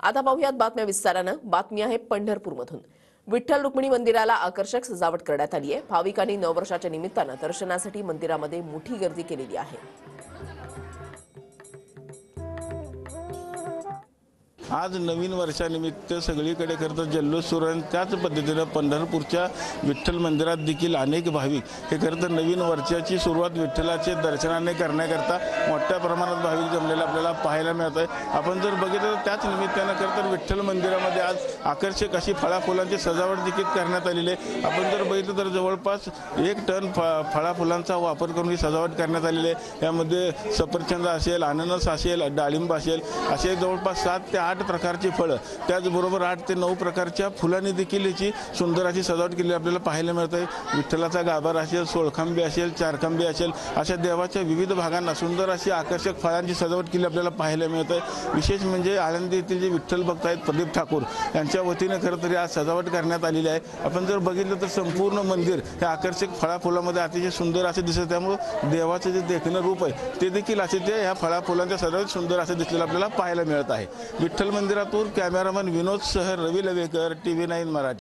आता पाहूयात बातम्या विस्तारानं। बातमी आहे पंढरपूरमधून। विठ्ठल रुक्मिणी मंदिराला आकर्षक सजावट करण्यात आली आहे। भाविकांनी नववर्षाच्या निमित्तानं दर्शनासाठी मंदिरामध्ये मोठी गर्दी केलेली आहे। आज नवीन वर्षानिमित्त सगळीकडे खरं जल्लोष सुरू आहे। त्याच पद्धतीने पंढरपूरच्या विठ्ठल मंदिरात देखील अनेक भाविक हे खरं नवीन वर्षाची सुरुवात विठ्ठलाचे दर्शनाने करण्याकरता मोठ्या प्रमाणात भाविक जमलेले आपल्याला पाहायला मिळत आहे। आपण जर बघितलं तर त्याच निमित्तानं खरं विठ्ठल मंदिरामध्ये आज आकर्षक अशी फळाफुलांची सजावट देखील करण्यात आलेली आहे। आपण जर बघितलं तर जवळपास 1 टन फळाफुलांचा वापर करून ही सजावट करण्यात आलेली आहे। यामध्ये सफरचंद असेल, अननस असेल, डाळिंब असेल, असे जवळपास 7 ते 8 प्रकारची फळं, त्याचबरोबर 8 ते 9 प्रकारच्या फुलांनी देखील याची सुंदर अशी सजावट केली आपल्याला पाहायला मिळत आहे। विठ्ठलाचा गाभारा असेल, सोळखांबे असेल, चारखांबे असेल, अशा देवाच्या विविध भागांना सुंदर अशी आकर्षक फळांची सजावट केली आपल्याला पाहायला मिळत आहे। विशेष म्हणजे आळंदी येथील जे विठ्ठल भक्त आहेत प्रदीप ठाकूर यांच्या वतीने खरं तर आज सजावट करण्यात आलेली आहे। आपण जर बघितलं तर संपूर्ण मंदिर हे आकर्षक फळाफुलामध्ये अतिशय सुंदर असे दिसत, त्यामुळे देवाचे जे देखणं रूप आहे ते देखील असे ते ह्या फळाफुलांच्या सजावट सुंदर असे दिसलेलं आपल्याला पाहायला मिळत आहे। विठ्ठल मंदिरातून कॅमेरामन विनोद सह रवी लवेकर, TV9 मराठी।